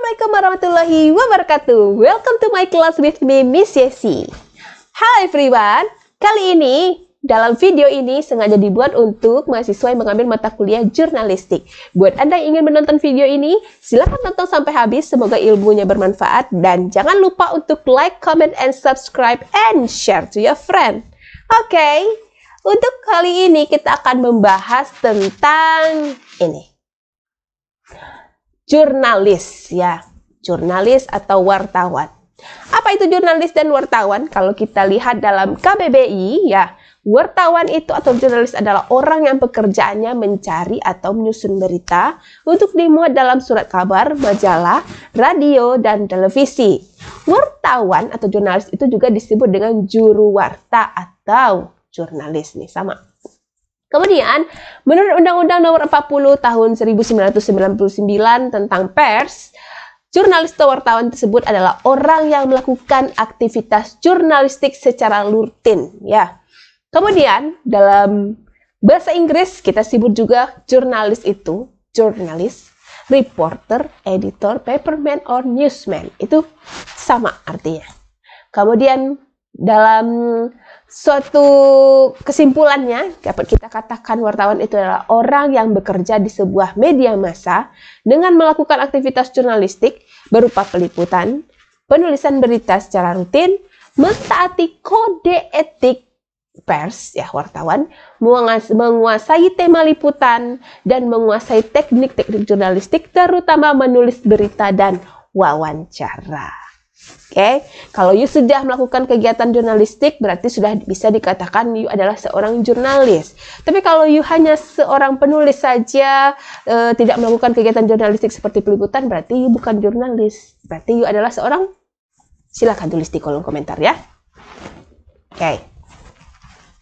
Assalamualaikum warahmatullahi wabarakatuh. Welcome to my class with me, Miss Yesi. Hi everyone. Kali ini, dalam video ini sengaja dibuat untuk mahasiswa yang mengambil mata kuliah jurnalistik. Buat Anda yang ingin menonton video ini, silahkan nonton sampai habis. Semoga ilmunya bermanfaat. Dan jangan lupa untuk like, comment, and subscribe, and share to your friend. Oke, untuk kali ini kita akan membahas tentang ini. Jurnalis, ya. Jurnalis atau wartawan. Apa itu jurnalis dan wartawan? Kalau kita lihat dalam KBBI, ya, wartawan itu atau jurnalis adalah orang yang pekerjaannya mencari atau menyusun berita untuk dimuat dalam surat kabar, majalah, radio, dan televisi. Wartawan atau jurnalis itu juga disebut dengan juru warta atau jurnalis, nih, sama. Kemudian, menurut Undang-Undang Nomor 40 Tahun 1999 tentang pers, jurnalis atau wartawan tersebut adalah orang yang melakukan aktivitas jurnalistik secara rutin, ya. Kemudian, dalam bahasa Inggris kita sebut juga jurnalis itu, jurnalis, reporter, editor, paperman, or newsman. Itu sama artinya. Kemudian, dalam suatu kesimpulannya, dapat kita katakan wartawan itu adalah orang yang bekerja di sebuah media massa dengan melakukan aktivitas jurnalistik berupa peliputan, penulisan berita secara rutin, mentaati kode etik pers, ya, wartawan, menguasai tema liputan, dan menguasai teknik-teknik jurnalistik, terutama menulis berita dan wawancara. Oke, kalau you sudah melakukan kegiatan jurnalistik, berarti sudah bisa dikatakan you adalah seorang jurnalis. Tapi kalau you hanya seorang penulis saja, tidak melakukan kegiatan jurnalistik seperti peliputan, berarti you bukan jurnalis. Berarti you adalah seorang, silakan tulis di kolom komentar, ya. Oke,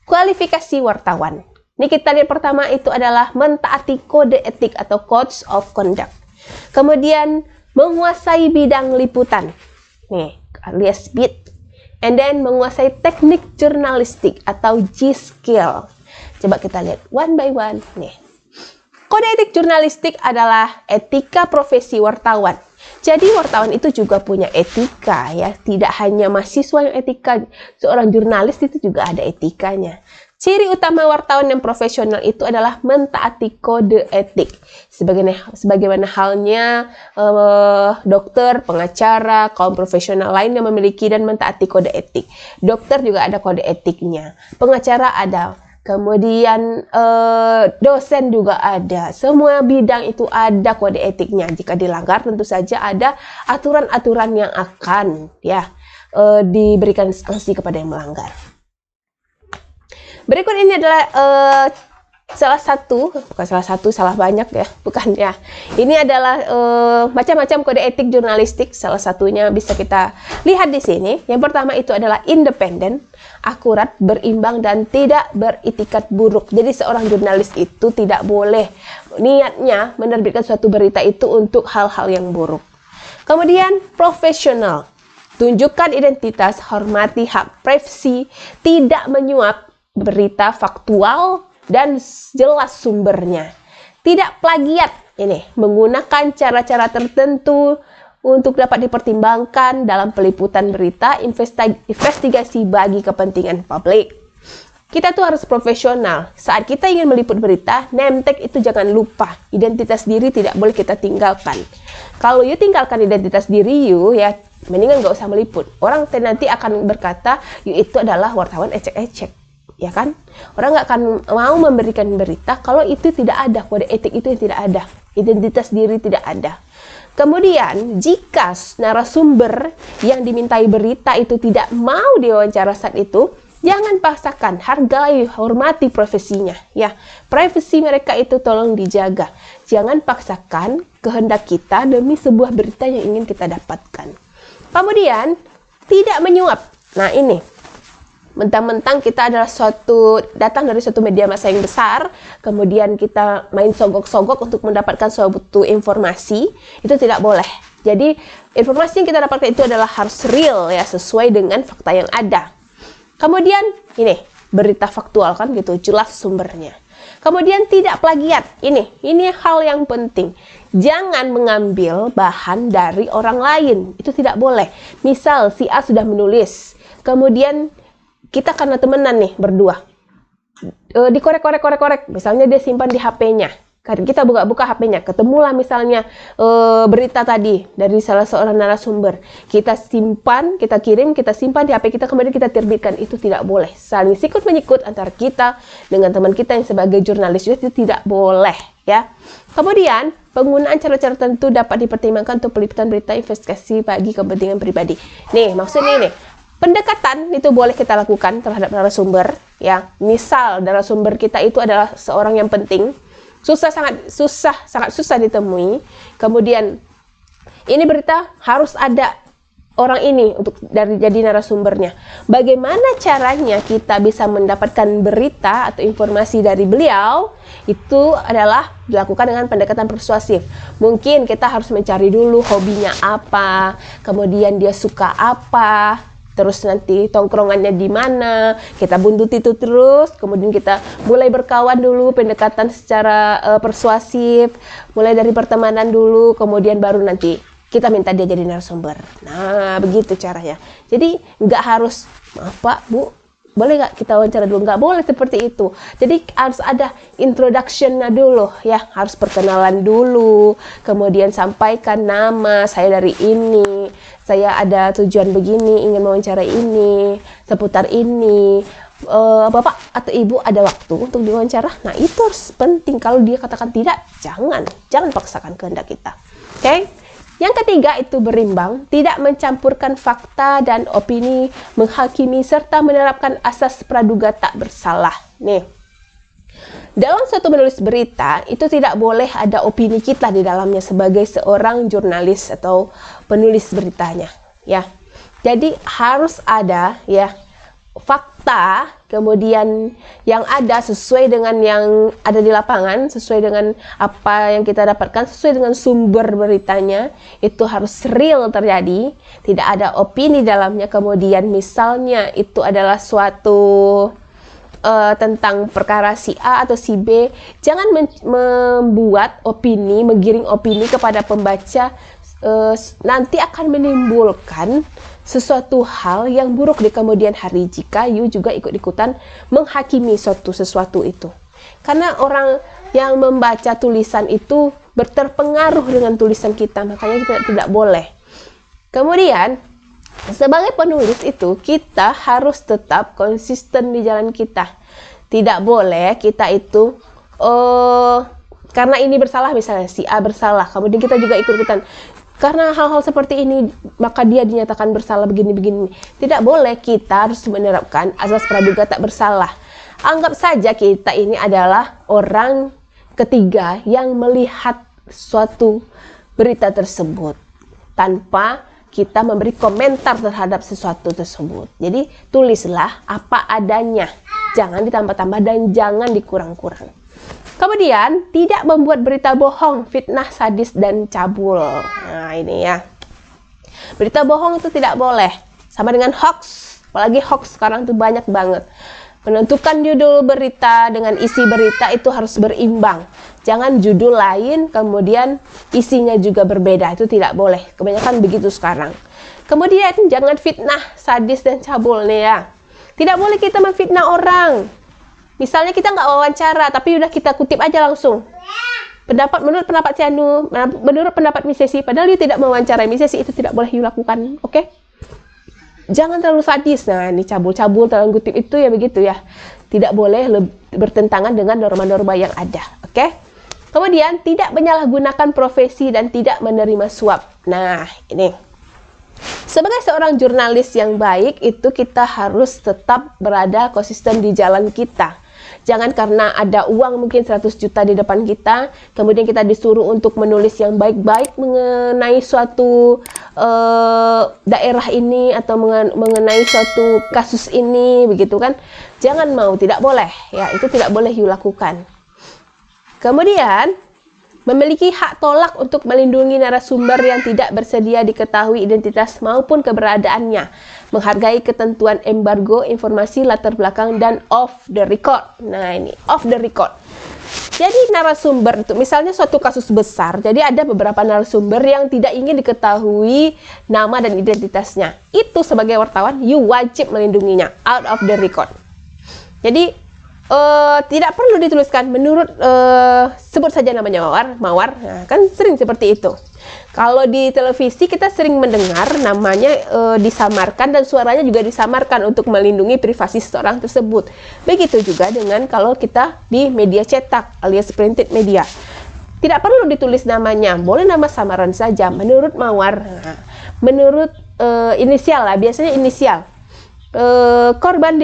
kualifikasi wartawan. Ini kita lihat pertama itu adalah mentaati kode etik atau codes of conduct. Kemudian menguasai bidang liputan. Nih, alias beat. And then menguasai teknik jurnalistik atau G-skill. Coba kita lihat one by one. Nih. Kode etik jurnalistik adalah etika profesi wartawan. Jadi wartawan itu juga punya etika, ya. Tidak hanya mahasiswa yang etika, seorang jurnalis itu juga ada etikanya. Ciri utama wartawan yang profesional itu adalah mentaati kode etik. Sebagaimana halnya dokter, pengacara, kaum profesional lain yang memiliki dan mentaati kode etik. Dokter juga ada kode etiknya. Pengacara ada. Kemudian dosen juga ada. Semua bidang itu ada kode etiknya. Jika dilanggar tentu saja ada aturan-aturan yang akan, ya, diberikan sanksi kepada yang melanggar. Berikut ini adalah salah banyak, ya, bukan, ya. Ini adalah macam-macam kode etik jurnalistik. Salah satunya bisa kita lihat di sini. Yang pertama itu adalah independen, akurat, berimbang, dan tidak beritikat buruk. Jadi seorang jurnalis itu tidak boleh niatnya menerbitkan suatu berita itu untuk hal-hal yang buruk. Kemudian profesional, tunjukkan identitas, hormati hak privasi, tidak menyuap, berita faktual dan jelas sumbernya. Tidak plagiat, ini menggunakan cara-cara tertentu untuk dapat dipertimbangkan dalam peliputan berita, investigasi bagi kepentingan publik. Kita tuh harus profesional. Saat kita ingin meliput berita, name tag itu jangan lupa. Identitas diri tidak boleh kita tinggalkan. Kalau you tinggalkan identitas diri you, ya, mendingan nggak usah meliput. Orang nanti akan berkata, you itu adalah wartawan ecek-ecek. Ya kan? Orang nggak akan mau memberikan berita kalau itu tidak ada, kode etik itu tidak ada, identitas diri tidak ada. Kemudian, jika narasumber yang dimintai berita itu tidak mau diwawancara saat itu, jangan paksakan, hargai, hormati profesinya. Ya, privasi mereka itu tolong dijaga. Jangan paksakan kehendak kita demi sebuah berita yang ingin kita dapatkan. Kemudian, tidak menyuap. Nah, ini. Mentang-mentang kita adalah datang dari suatu media massa yang besar, kemudian kita main sogok-sogok untuk mendapatkan suatu informasi, itu tidak boleh. Jadi informasi yang kita dapatkan itu adalah harus real, ya, sesuai dengan fakta yang ada. Kemudian ini berita faktual, kan gitu, jelas sumbernya. Kemudian tidak plagiat. Ini hal yang penting. Jangan mengambil bahan dari orang lain. Itu tidak boleh. Misal si A sudah menulis, kemudian kita karena temenan nih berdua, dikorek. Misalnya dia simpan di HP-nya. Kita buka HP-nya, ketemulah misalnya berita tadi dari salah seorang narasumber. Kita simpan, kita kirim, kita simpan di HP kita, kemudian kita terbitkan. Itu tidak boleh. Saling sikut-menyikut antara kita dengan teman kita yang sebagai jurnalis itu tidak boleh, ya. Kemudian, penggunaan cara-cara tertentu dapat dipertimbangkan untuk peliputan berita investigasi bagi kepentingan pribadi. Nih, maksudnya ini. Pendekatan itu boleh kita lakukan terhadap narasumber, ya. Misal narasumber kita itu adalah seorang yang penting, sangat susah ditemui. Kemudian ini berita harus ada orang ini untuk jadi narasumbernya. Bagaimana caranya kita bisa mendapatkan berita atau informasi dari beliau? Itu adalah dilakukan dengan pendekatan persuasif. Mungkin kita harus mencari dulu hobinya apa, kemudian dia suka apa, terus nanti tongkrongannya di mana, kita buntuti itu terus, kemudian kita mulai berkawan dulu, pendekatan secara persuasif, mulai dari pertemanan dulu, kemudian baru nanti kita minta dia jadi narasumber. Nah, begitu caranya. Jadi nggak harus, maaf Pak, Bu, boleh nggak kita wawancara dulu? Nggak boleh seperti itu. Jadi harus ada introduction-nya dulu, ya, harus perkenalan dulu, kemudian sampaikan nama, saya dari ini, saya ada tujuan begini, ingin mewawancara ini, seputar ini. Bapak atau Ibu ada waktu untuk diwawancara? Nah, itu harus penting. Kalau dia katakan tidak, jangan paksakan kehendak kita. Oke? Yang ketiga itu berimbang, tidak mencampurkan fakta dan opini, menghakimi serta menerapkan asas praduga tak bersalah. Nih. Dalam suatu menulis berita, itu tidak boleh ada opini kita di dalamnya sebagai seorang jurnalis atau penulis beritanya, ya. Jadi harus ada, ya, fakta, kemudian yang ada sesuai dengan yang ada di lapangan, sesuai dengan apa yang kita dapatkan, sesuai dengan sumber beritanya, itu harus real terjadi, tidak ada opini dalamnya. Kemudian misalnya itu adalah suatu tentang perkara si A atau si B, jangan membuat opini, menggiring opini kepada pembaca, nanti akan menimbulkan sesuatu hal yang buruk di kemudian hari jika you juga ikut-ikutan menghakimi sesuatu itu. Karena orang yang membaca tulisan itu berterpengaruh dengan tulisan kita, makanya kita tidak boleh. Kemudian sebagai penulis itu kita harus tetap konsisten di jalan kita. Tidak boleh kita itu karena ini bersalah, misalnya si A bersalah, kemudian kita juga ikut-ikutan. Karena hal-hal seperti ini maka dia dinyatakan bersalah begini-begini. Tidak boleh, kita harus menerapkan asas praduga tak bersalah. Anggap saja kita ini adalah orang ketiga yang melihat suatu berita tersebut tanpa kita memberi komentar terhadap sesuatu tersebut. Jadi tulislah apa adanya, jangan ditambah-tambah dan jangan dikurang-kurang. Kemudian tidak membuat berita bohong, fitnah, sadis, dan cabul. Nah ini ya, berita bohong itu tidak boleh. Sama dengan hoax, apalagi hoax sekarang itu banyak banget. Menentukan judul berita dengan isi berita itu harus berimbang. Jangan judul lain, kemudian isinya juga berbeda. Itu tidak boleh. Kebanyakan begitu sekarang. Kemudian jangan fitnah, sadis, dan cabul nih ya. Tidak boleh kita memfitnah orang. Misalnya kita nggak wawancara, tapi udah kita kutip aja langsung. Menurut pendapat Cianu, menurut pendapat Miss Ceci, padahal dia tidak mewawancarai Miss Ceci, itu tidak boleh dilakukan. Oke? Jangan terlalu sadis. Nah, ini cabul-cabul terlalu kutip itu ya begitu ya. Tidak boleh bertentangan dengan norma-norma yang ada. Oke? Kemudian tidak menyalahgunakan profesi dan tidak menerima suap. Nah, ini. Sebagai seorang jurnalis yang baik itu kita harus tetap berada konsisten di jalan kita. Jangan karena ada uang mungkin 100 juta di depan kita, kemudian kita disuruh untuk menulis yang baik-baik mengenai suatu daerah ini atau mengenai suatu kasus ini, begitu kan? Jangan mau, tidak boleh. Ya, itu tidak boleh dilakukan. Kemudian memiliki hak tolak untuk melindungi narasumber yang tidak bersedia diketahui identitas maupun keberadaannya. Menghargai ketentuan embargo, informasi, latar belakang, dan off the record. Nah ini, off the record. Jadi narasumber itu misalnya suatu kasus besar, jadi ada beberapa narasumber yang tidak ingin diketahui nama dan identitasnya. Itu sebagai wartawan, you wajib melindunginya out of the record. Jadi tidak perlu dituliskan menurut sebut saja namanya Mawar. Nah, kan sering seperti itu. Kalau di televisi kita sering mendengar namanya disamarkan dan suaranya juga disamarkan untuk melindungi privasi seseorang tersebut. Begitu juga dengan kalau kita di media cetak alias printed media. Tidak perlu ditulis namanya, boleh nama samaran saja menurut Mawar. Nah, menurut inisial lah, biasanya inisial. Korban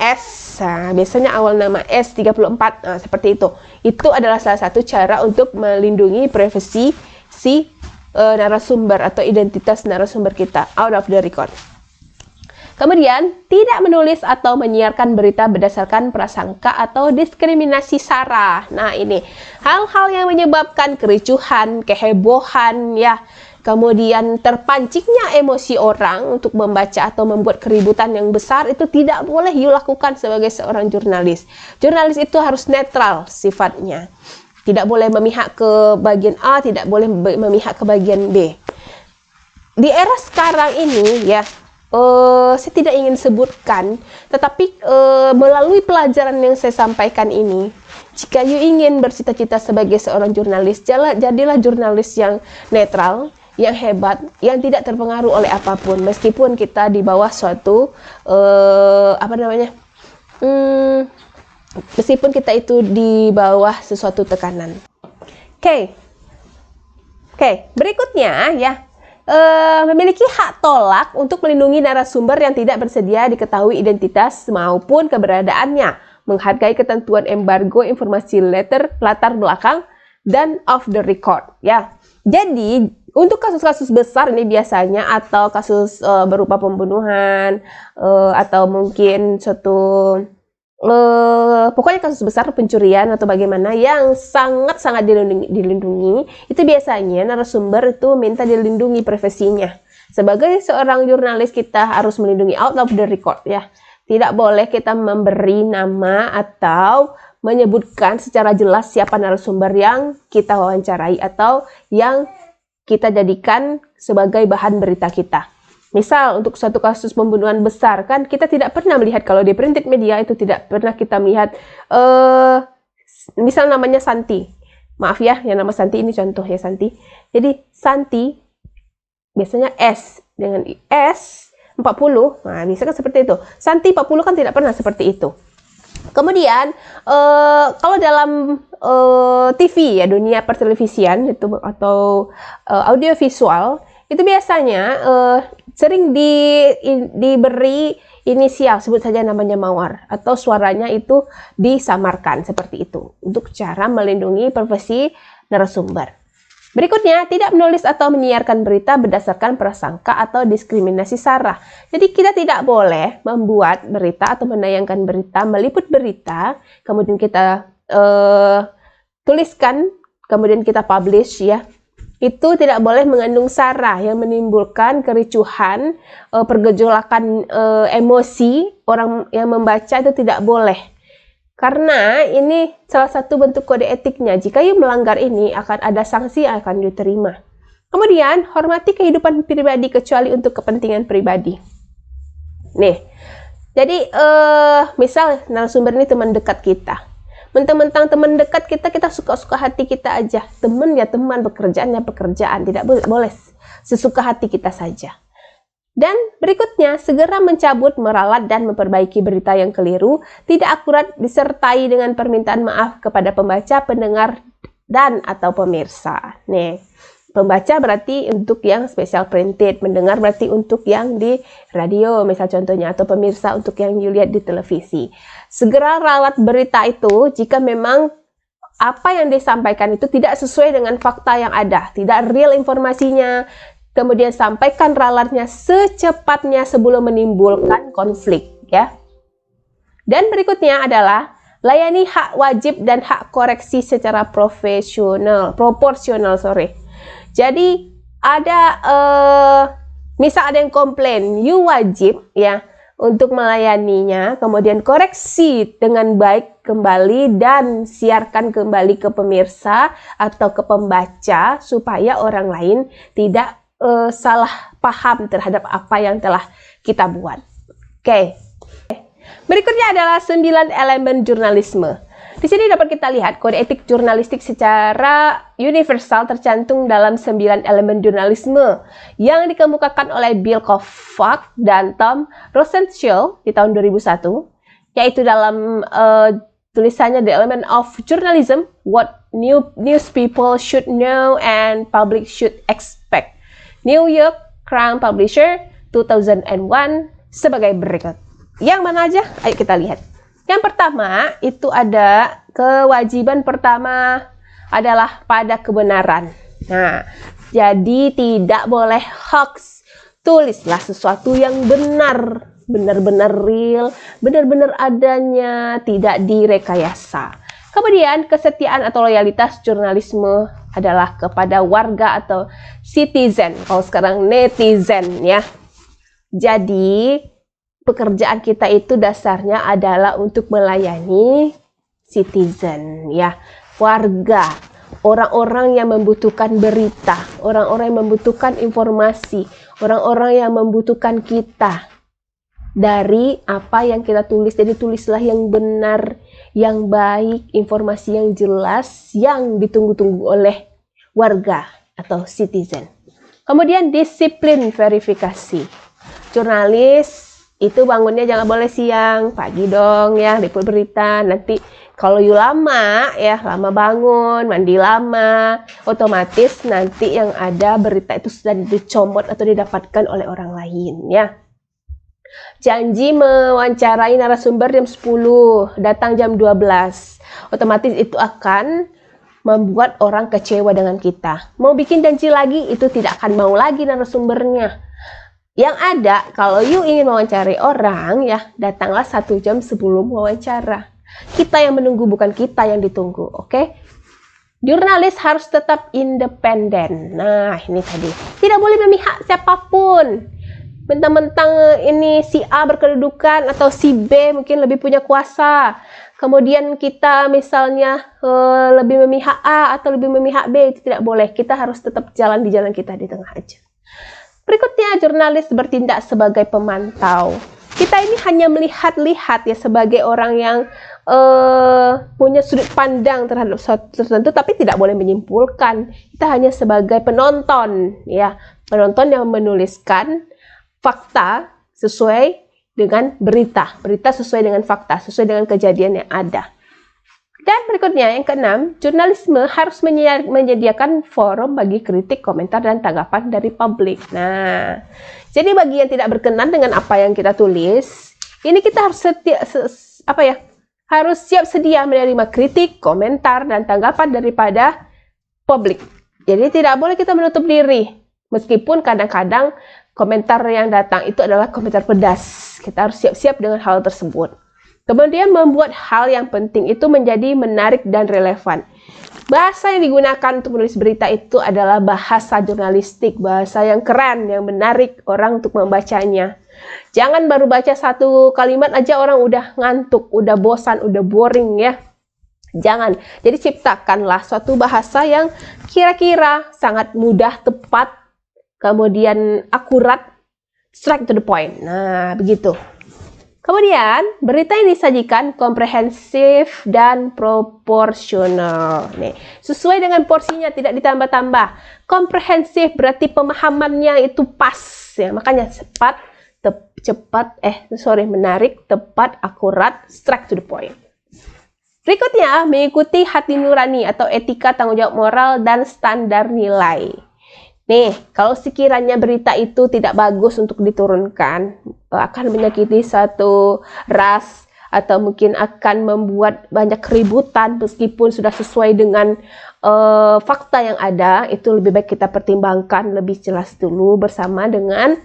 S, nah, biasanya awal nama S34, nah, seperti itu. Itu adalah salah satu cara untuk melindungi privasi si narasumber atau identitas narasumber kita out of the record. Kemudian, tidak menulis atau menyiarkan berita berdasarkan prasangka atau diskriminasi sara. Nah, ini hal-hal yang menyebabkan kericuhan, kehebohan, ya. Kemudian terpancingnya emosi orang untuk membaca atau membuat keributan yang besar, itu tidak boleh you lakukan sebagai seorang jurnalis. Jurnalis itu harus netral sifatnya. Tidak boleh memihak ke bagian A, tidak boleh memihak ke bagian B. Di era sekarang ini, ya, saya tidak ingin sebutkan, tetapi melalui pelajaran yang saya sampaikan ini, jika you ingin bercita-cita sebagai seorang jurnalis, jadilah jurnalis yang netral, yang hebat, yang tidak terpengaruh oleh apapun, meskipun kita di bawah suatu meskipun kita itu di bawah sesuatu tekanan. Oke, berikutnya ya, memiliki hak tolak untuk melindungi narasumber yang tidak bersedia diketahui identitas maupun keberadaannya, menghargai ketentuan embargo informasi latar belakang dan off the record. Ya, jadi untuk kasus-kasus besar ini biasanya, atau kasus berupa pembunuhan atau mungkin suatu pokoknya kasus besar pencurian atau bagaimana yang sangat-sangat dilindungi, itu biasanya narasumber itu minta dilindungi privasinya. Sebagai seorang jurnalis kita harus melindungi out of the record, ya. Tidak boleh kita memberi nama atau menyebutkan secara jelas siapa narasumber yang kita wawancarai atau yang kita jadikan sebagai bahan berita kita. Misal untuk suatu kasus pembunuhan besar, kan kita tidak pernah melihat, kalau di printed media itu tidak pernah kita melihat misal namanya Santi, maaf ya, yang nama Santi ini contoh ya, Santi. Jadi Santi biasanya S dengan S 40, nah misalkan seperti itu. Santi 40 kan tidak pernah seperti itu. Kemudian kalau dalam TV ya, dunia pertelevisian itu atau audiovisual, itu biasanya sering diberi inisial, sebut saja namanya Mawar, atau suaranya itu disamarkan seperti itu untuk cara melindungi privasi narasumber. Berikutnya, tidak menulis atau menyiarkan berita berdasarkan prasangka atau diskriminasi sara. Jadi kita tidak boleh membuat berita atau menayangkan berita, meliput berita, kemudian kita tuliskan, kemudian kita publish, ya. Itu tidak boleh mengandung sara yang menimbulkan kericuhan, pergejolakan emosi orang yang membaca, itu tidak boleh. Karena ini salah satu bentuk kode etiknya. Jika you melanggar ini, akan ada sanksi yang akan diterima. Kemudian, hormati kehidupan pribadi kecuali untuk kepentingan pribadi. Nih, jadi misal narasumber ini teman dekat kita. Mentang-mentang teman dekat kita suka-suka hati kita aja. Teman ya teman, pekerjaan ya pekerjaan. Tidak boleh sesuka hati kita saja. Dan berikutnya, segera mencabut, meralat, dan memperbaiki berita yang keliru, tidak akurat, disertai dengan permintaan maaf kepada pembaca, pendengar, dan atau pemirsa. Nih, pembaca berarti untuk yang special printed, mendengar berarti untuk yang di radio, misal contohnya, atau pemirsa untuk yang dilihat di televisi. Segera ralat berita itu jika memang apa yang disampaikan itu tidak sesuai dengan fakta yang ada, tidak real informasinya. Kemudian sampaikan ralatnya secepatnya sebelum menimbulkan konflik, ya. Dan berikutnya adalah layani hak wajib dan hak koreksi secara proporsional. Jadi ada misal ada yang komplain, you wajib ya untuk melayaninya, kemudian koreksi dengan baik kembali dan siarkan kembali ke pemirsa atau ke pembaca supaya orang lain tidak salah paham terhadap apa yang telah kita buat. Oke. Berikutnya adalah 9 elemen jurnalisme. Di sini dapat kita lihat kode etik jurnalistik secara universal tercantum dalam 9 elemen jurnalisme yang dikemukakan oleh Bill Kovac dan Tom Rosenthal di tahun 2001, yaitu dalam tulisannya The Element of Journalism, What News People Should Know and Public Should Expect. New York Crown Publisher 2001 sebagai berikut. Yang mana aja? Ayo kita lihat. Yang pertama, itu ada kewajiban pertama adalah pada kebenaran. Nah, jadi tidak boleh hoax. Tulislah sesuatu yang benar, benar-benar real, benar-benar adanya, tidak direkayasa. Kemudian, kesetiaan atau loyalitas jurnalisme adalah kepada warga atau citizen. Kalau sekarang netizen ya. Jadi, pekerjaan kita itu dasarnya adalah untuk melayani citizen ya, warga, orang-orang yang membutuhkan berita, orang-orang yang membutuhkan informasi, orang-orang yang membutuhkan kita dari apa yang kita tulis. Jadi tulislah yang benar, yang baik, informasi yang jelas, yang ditunggu-tunggu oleh warga atau citizen. Kemudian disiplin verifikasi. Jurnalis itu bangunnya jangan boleh siang, pagi dong ya, liput berita. Nanti kalau you lama ya, lama bangun, mandi lama, otomatis nanti yang ada berita itu sudah dicomot atau didapatkan oleh orang lain ya. Janji mewawancarai narasumber jam 10, datang jam 12. Otomatis itu akan membuat orang kecewa dengan kita. Mau bikin janji lagi, itu tidak akan mau lagi narasumbernya. Yang ada, kalau you ingin mewawancari orang, ya datanglah 1 jam sebelum wawancara. Kita yang menunggu, bukan kita yang ditunggu, oke? Jurnalis harus tetap independen. Nah, ini tadi. Tidak boleh memihak siapapun. Mentang-mentang ini si A berkedudukan atau si B mungkin lebih punya kuasa. Kemudian kita misalnya lebih memihak A atau lebih memihak B, itu tidak boleh. Kita harus tetap jalan di jalan kita di tengah aja. Berikutnya, jurnalis bertindak sebagai pemantau. Kita ini hanya melihat-lihat ya, sebagai orang yang punya sudut pandang terhadap sesuatu tertentu, tapi tidak boleh menyimpulkan. Kita hanya sebagai penonton ya, penonton yang menuliskan fakta sesuai dengan berita, berita sesuai dengan fakta, sesuai dengan kejadian yang ada. Dan berikutnya, yang keenam, jurnalisme harus menyediakan forum bagi kritik, komentar, dan tanggapan dari publik. Nah, jadi bagi yang tidak berkenan dengan apa yang kita tulis, ini kita harus harus siap sedia menerima kritik, komentar, dan tanggapan daripada publik. Jadi tidak boleh kita menutup diri, meskipun kadang-kadang komentar yang datang itu adalah komentar pedas. Kita harus siap-siap dengan hal tersebut. Kemudian membuat hal yang penting itu menjadi menarik dan relevan. Bahasa yang digunakan untuk menulis berita itu adalah bahasa jurnalistik, bahasa yang keren, yang menarik orang untuk membacanya. Jangan baru baca 1 kalimat aja orang udah ngantuk, udah bosan, udah boring ya. Jangan. Jadi ciptakanlah suatu bahasa yang kira-kira sangat mudah, tepat, kemudian akurat, straight to the point. Nah, begitu. Kemudian, berita yang disajikan komprehensif dan proporsional. Nih, sesuai dengan porsinya, tidak ditambah-tambah. Komprehensif berarti pemahamannya itu pas. Ya, makanya menarik, tepat, akurat, straight to the point. Berikutnya, mengikuti hati nurani atau etika tanggung jawab moral dan standar nilai. Nih, kalau sekiranya berita itu tidak bagus untuk diturunkan, akan menyakiti satu ras, atau mungkin akan membuat banyak keributan meskipun sudah sesuai dengan fakta yang ada, itu lebih baik kita pertimbangkan lebih jelas dulu bersama dengan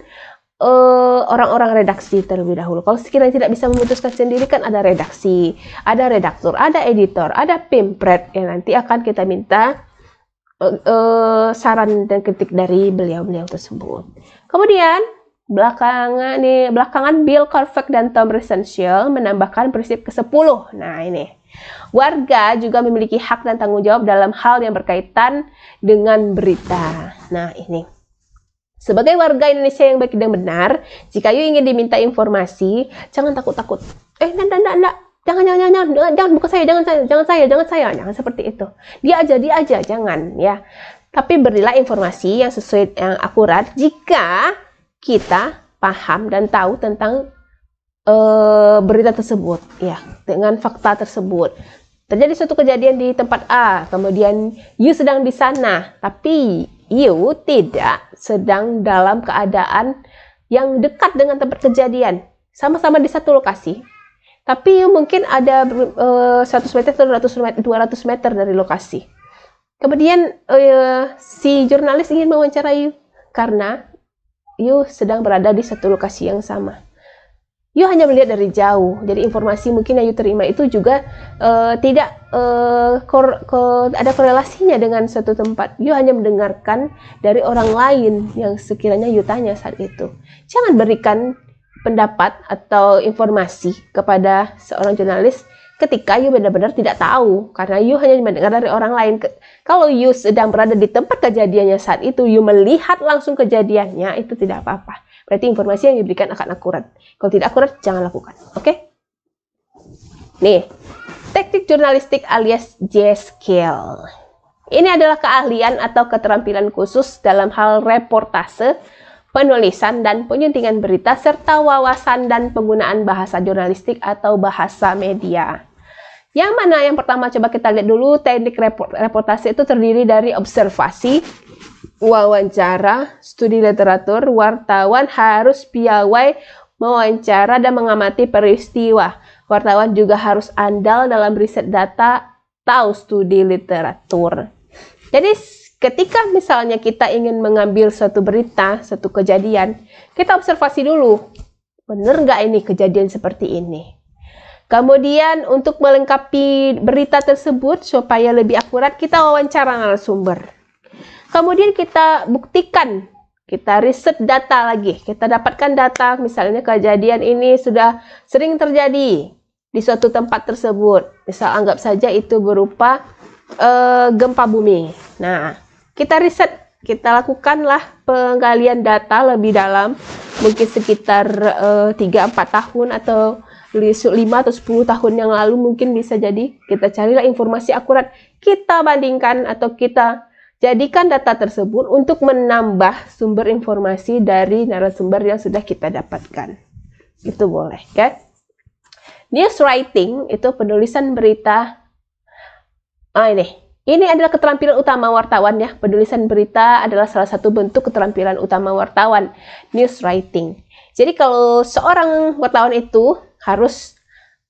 orang-orang redaksi terlebih dahulu. Kalau sekiranya tidak bisa memutuskan sendiri, kan ada redaksi, ada redaktur, ada editor, ada pimpret yang nanti akan kita minta saran dan kritik dari beliau-beliau tersebut. Kemudian Belakangan Bill Korfek dan Tom Resenschel menambahkan prinsip ke-10. Nah, ini. Warga juga memiliki hak dan tanggung jawab dalam hal yang berkaitan dengan berita. Nah, ini. Sebagai warga Indonesia yang baik dan benar, jika you ingin diminta informasi, jangan takut-takut. Enggak. Jangan buka saya, jangan seperti itu. Dia aja, jangan ya. Tapi berilah informasi yang sesuai, yang akurat jika kita paham dan tahu tentang berita tersebut, ya, dengan fakta tersebut. Terjadi suatu kejadian di tempat A, kemudian you sedang di sana, tapi you tidak sedang dalam keadaan yang dekat dengan tempat kejadian, sama-sama di satu lokasi, tapi you mungkin ada 100 meter atau 200 meter dari lokasi. Kemudian si jurnalis ingin mewawancarai you karena you sedang berada di satu lokasi yang sama. You hanya melihat dari jauh, jadi informasi mungkin yang you terima itu juga tidak ada korelasinya dengan suatu tempat. You hanya mendengarkan dari orang lain yang sekiranya you tanya saat itu. Jangan berikan pendapat atau informasi kepada seorang jurnalis ketika you benar-benar tidak tahu, karena you hanya mendengar dari orang lain. Kalau you sedang berada di tempat kejadiannya saat itu, you melihat langsung kejadiannya, itu tidak apa-apa. Berarti informasi yang diberikan akan akurat. Kalau tidak akurat, jangan lakukan. Oke? Nih, teknik jurnalistik alias J-skill. Ini adalah keahlian atau keterampilan khusus dalam hal reportase, penulisan dan penyuntingan berita, serta wawasan dan penggunaan bahasa jurnalistik atau bahasa media. Yang mana yang pertama coba kita lihat dulu, teknik reportase itu terdiri dari observasi, wawancara, studi literatur. Wartawan harus piawai mewawancara dan mengamati peristiwa. Wartawan juga harus andal dalam riset data atau studi literatur. Jadi ketika misalnya kita ingin mengambil suatu berita, suatu kejadian, kita observasi dulu, benar nggak ini kejadian seperti ini. Kemudian untuk melengkapi berita tersebut supaya lebih akurat, kita wawancara narasumber. Kemudian kita buktikan, kita riset data lagi, kita dapatkan data, misalnya kejadian ini sudah sering terjadi di suatu tempat tersebut. Misal anggap saja itu berupa gempa bumi. Nah, kita riset, kita lakukanlah penggalian data lebih dalam, mungkin sekitar 3-4 tahun atau 5 atau 10 tahun yang lalu mungkin bisa jadi. Kita carilah informasi akurat, kita bandingkan atau kita jadikan data tersebut untuk menambah sumber informasi dari narasumber yang sudah kita dapatkan. Itu boleh, ya. News writing itu penulisan berita. Ini adalah keterampilan utama wartawan, ya. Penulisan berita adalah salah satu bentuk keterampilan utama wartawan, news writing. Jadi kalau seorang wartawan itu harus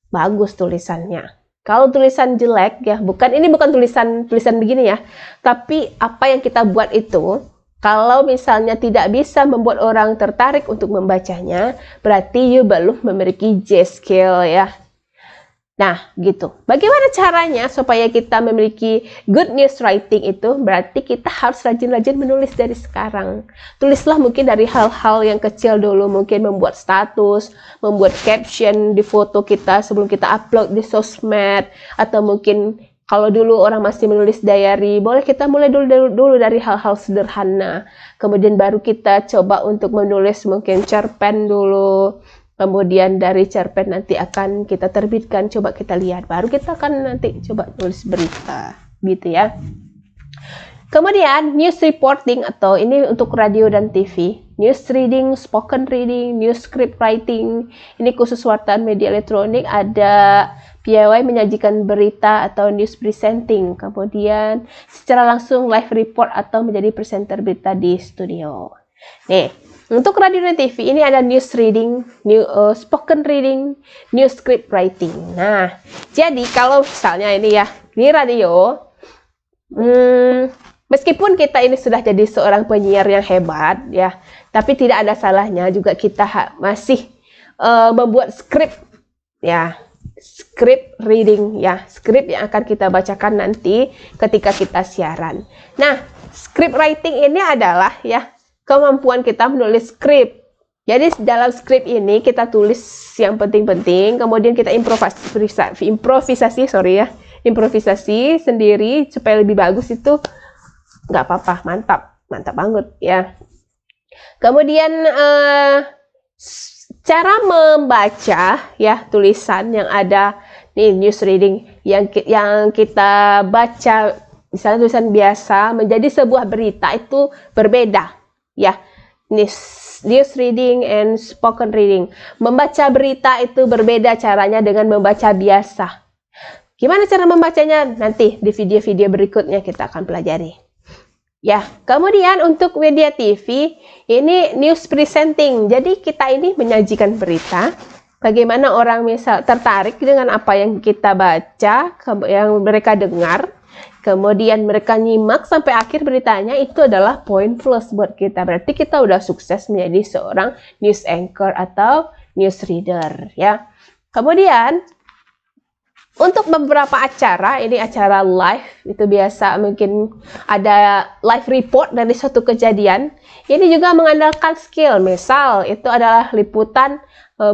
bagus tulisannya. Kalau tulisan jelek, ya, ini bukan tulisan begini ya, tapi apa yang kita buat itu, kalau misalnya tidak bisa membuat orang tertarik untuk membacanya, berarti you belum memiliki J-skill, ya. Nah, gitu. Bagaimana caranya supaya kita memiliki good news writing itu? Berarti kita harus rajin-rajin menulis dari sekarang. Tulislah mungkin dari hal-hal yang kecil dulu, mungkin membuat status, membuat caption di foto kita sebelum kita upload di sosmed, atau mungkin kalau dulu orang masih menulis diary, boleh kita mulai dulu dari hal-hal sederhana. Kemudian baru kita coba untuk menulis mungkin cerpen dulu. Kemudian dari cerpen nanti akan kita terbitkan, coba kita lihat. Baru kita akan nanti coba tulis berita, gitu ya. Kemudian news reporting, atau ini untuk radio dan TV. News reading, spoken reading, news script writing. Ini khusus wartawan media elektronik, ada piawai menyajikan berita atau news presenting. Kemudian secara langsung live report atau menjadi presenter berita di studio. Nih. Untuk radio dan TV ini ada news reading, spoken reading, news script writing. Nah, jadi kalau misalnya ini ya, di radio, meskipun kita ini sudah jadi seorang penyiar yang hebat ya, tapi tidak ada salahnya juga kita masih membuat skrip ya, script reading ya, skrip yang akan kita bacakan nanti ketika kita siaran. Nah, script writing ini adalah ya, kemampuan kita menulis skrip Jadi dalam skrip ini kita tulis yang penting-penting, kemudian kita improvisasi sendiri supaya lebih bagus. Itu nggak apa-apa, mantap banget ya. Kemudian cara membaca ya tulisan yang ada nih, news reading yang kita baca, misalnya tulisan biasa menjadi sebuah berita itu berbeda ya. News reading and spoken reading. Membaca berita itu berbeda caranya dengan membaca biasa. Gimana cara membacanya? Nanti di video-video berikutnya kita akan pelajari. Ya, kemudian untuk media TV, ini news presenting. Jadi kita ini menyajikan berita. Bagaimana orang misal tertarik dengan apa yang kita baca, yang mereka dengar. Kemudian mereka nyimak sampai akhir beritanya, itu adalah poin plus buat kita. Berarti kita udah sukses menjadi seorang news anchor atau news reader ya. Kemudian untuk beberapa acara, ini acara live, itu biasa mungkin ada live report dari suatu kejadian. Ini juga mengandalkan skill. Misal itu adalah liputan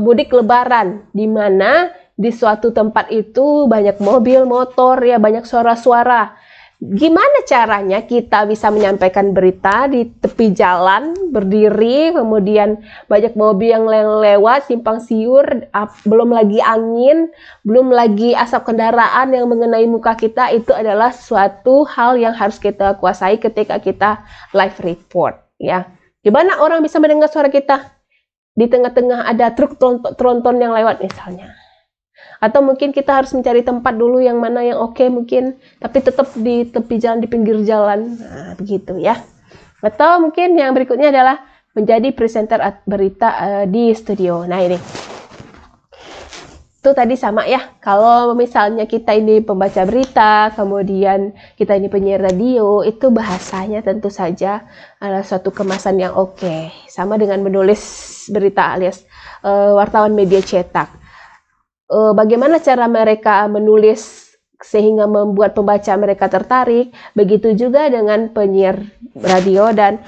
mudik lebaran, di mana di suatu tempat itu banyak mobil, motor, ya banyak suara-suara. Gimana caranya kita bisa menyampaikan berita di tepi jalan, berdiri, kemudian banyak mobil yang lewat, simpang siur, belum lagi angin, belum lagi asap kendaraan yang mengenai muka kita. Itu adalah suatu hal yang harus kita kuasai ketika kita live report ya. Gimana orang bisa mendengar suara kita? Di tengah-tengah ada truk tronton yang lewat misalnya. Atau mungkin kita harus mencari tempat dulu yang mana yang oke mungkin, tapi tetap di tepi jalan, di pinggir jalan. Nah, begitu ya. Atau mungkin yang berikutnya adalah menjadi presenter berita di studio. Nah, ini. Itu tadi sama ya. Kalau misalnya kita ini pembaca berita, kemudian kita ini penyiar radio, itu bahasanya tentu saja adalah suatu kemasan yang oke. Sama dengan menulis berita alias wartawan media cetak. Bagaimana cara mereka menulis sehingga membuat pembaca mereka tertarik, begitu juga dengan penyiar radio dan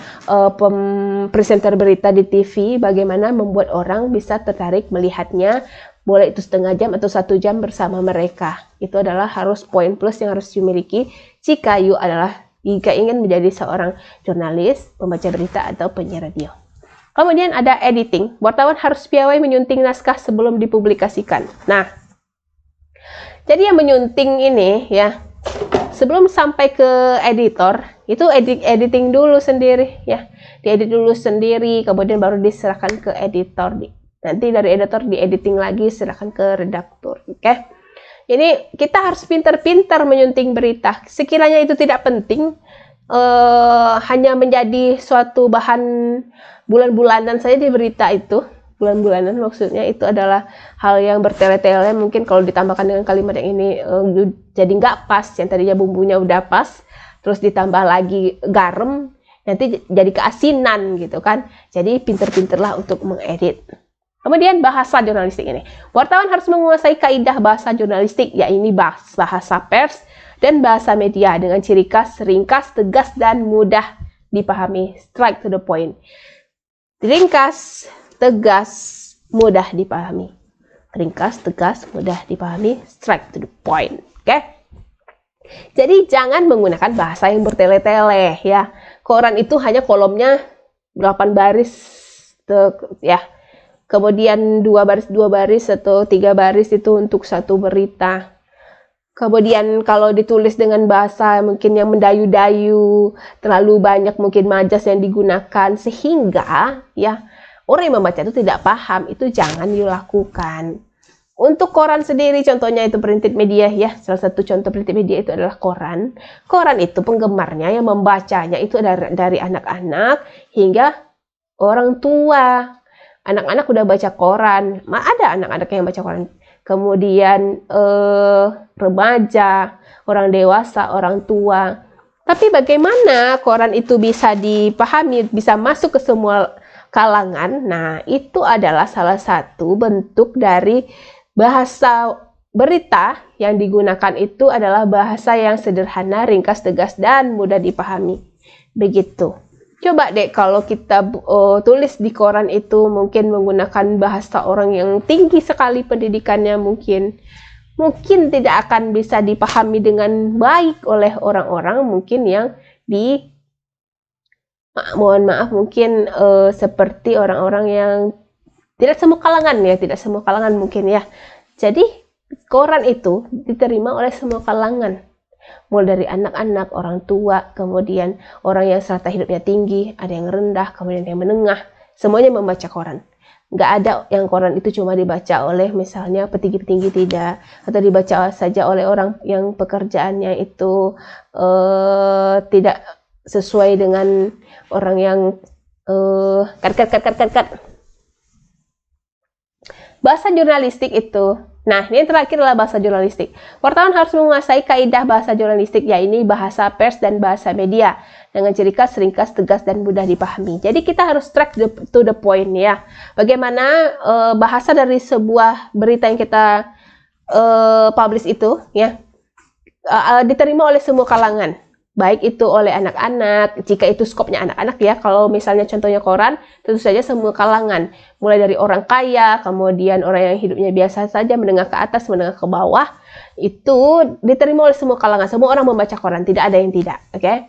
presenter berita di TV, bagaimana membuat orang bisa tertarik melihatnya, boleh itu setengah jam atau 1 jam bersama mereka. Itu adalah harus poin plus yang harus dimiliki jika ingin menjadi seorang jurnalis, pembaca berita atau penyiar radio. Kemudian ada editing. Wartawan harus piawai menyunting naskah sebelum dipublikasikan. Nah, jadi yang menyunting ini ya, sebelum sampai ke editor, itu editing dulu sendiri ya. Diedit dulu sendiri, kemudian baru diserahkan ke editor. Nanti dari editor diediting lagi, serahkan ke redaktur. Oke. Ini kita harus pintar-pintar menyunting berita. Sekiranya itu tidak penting, hanya menjadi suatu bahan bulan-bulanan saja di berita itu, bulan-bulanan maksudnya itu adalah hal yang bertele-tele, mungkin kalau ditambahkan dengan kalimat yang ini jadi nggak pas, yang tadinya bumbunya udah pas, terus ditambah lagi garam, nanti jadi keasinan gitu kan. Jadi pinter-pinterlah untuk mengedit. Kemudian bahasa jurnalistik ini, wartawan harus menguasai kaidah bahasa jurnalistik, yaitu bahasa pers dan bahasa media dengan ciri khas ringkas, tegas, dan mudah dipahami. Straight to the point. Ringkas, tegas, mudah dipahami. Ringkas, tegas, mudah dipahami. Straight to the point. Oke? Jadi jangan menggunakan bahasa yang bertele-tele ya. Koran itu hanya kolomnya 8 baris ya. Kemudian 2 baris atau 3 baris itu untuk satu berita. Kemudian kalau ditulis dengan bahasa mungkin yang mendayu-dayu, terlalu banyak mungkin majas yang digunakan, sehingga ya orang yang membaca itu tidak paham, itu jangan dilakukan. Untuk koran sendiri, contohnya itu printed media ya, salah satu contoh printed media itu adalah koran. Koran itu penggemarnya yang membacanya itu dari anak-anak hingga orang tua. Anak-anak udah baca koran, ada anak-anak yang baca koran. Kemudian remaja, orang dewasa, orang tua. Tapi bagaimana koran itu bisa dipahami, bisa masuk ke semua kalangan? Nah, itu adalah salah satu bentuk dari bahasa berita yang digunakan itu adalah bahasa yang sederhana, ringkas, tegas, dan mudah dipahami. Begitu. Coba deh kalau kita tulis di koran itu mungkin menggunakan bahasa orang yang tinggi sekali pendidikannya, mungkin tidak akan bisa dipahami dengan baik oleh orang-orang mungkin yang mohon maaf mungkin seperti orang-orang yang tidak semua kalangan mungkin ya. Jadi koran itu diterima oleh semua kalangan, mulai dari anak-anak, orang tua, kemudian orang yang strata hidupnya tinggi, ada yang rendah, kemudian yang menengah, semuanya membaca koran. Nggak ada yang koran itu cuma dibaca oleh misalnya petinggi-petinggi, tidak, atau dibaca saja oleh orang yang pekerjaannya itu tidak sesuai dengan orang yang bahasa jurnalistik itu. Nah, ini yang terakhir adalah bahasa jurnalistik. Wartawan harus menguasai kaidah bahasa jurnalistik, yaitu bahasa pers dan bahasa media, dengan ciri khas ringkas, tegas, dan mudah dipahami. Jadi kita harus straight to the point ya. Bagaimana bahasa dari sebuah berita yang kita publish itu ya diterima oleh semua kalangan. Baik itu oleh anak-anak, jika itu skopnya anak-anak ya. Kalau misalnya contohnya koran, tentu saja semua kalangan. Mulai dari orang kaya, kemudian orang yang hidupnya biasa saja, menengah ke atas, menengah ke bawah. Itu diterima oleh semua kalangan. Semua orang membaca koran, tidak ada yang tidak. Oke?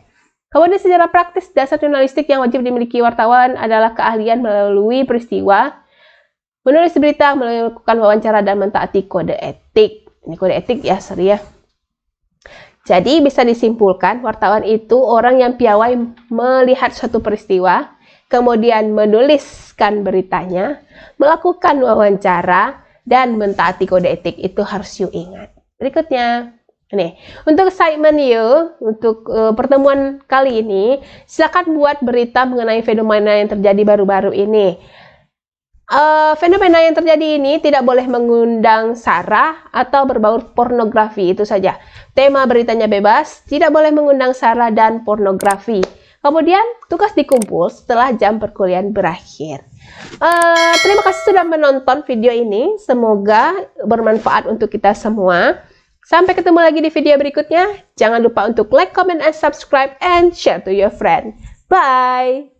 Kemudian secara praktis, dasar jurnalistik yang wajib dimiliki wartawan adalah keahlian melalui peristiwa, menulis berita, melakukan wawancara, dan mentaati kode etik. Ini kode etik ya, sorry ya. Jadi bisa disimpulkan wartawan itu orang yang piawai melihat suatu peristiwa, kemudian menuliskan beritanya, melakukan wawancara, dan mentaati kode etik. Itu harus you ingat. Berikutnya, nih, untuk segmen you, untuk pertemuan kali ini, silakan buat berita mengenai fenomena yang terjadi baru-baru ini. Fenomena yang terjadi ini tidak boleh mengundang sara atau berbau pornografi, itu saja. Tema beritanya bebas, tidak boleh mengundang sara dan pornografi. Kemudian tugas dikumpul setelah jam perkuliahan berakhir. Terima kasih sudah menonton video ini, semoga bermanfaat untuk kita semua. Sampai ketemu lagi di video berikutnya. Jangan lupa untuk like, comment, and subscribe, and share to your friend. Bye!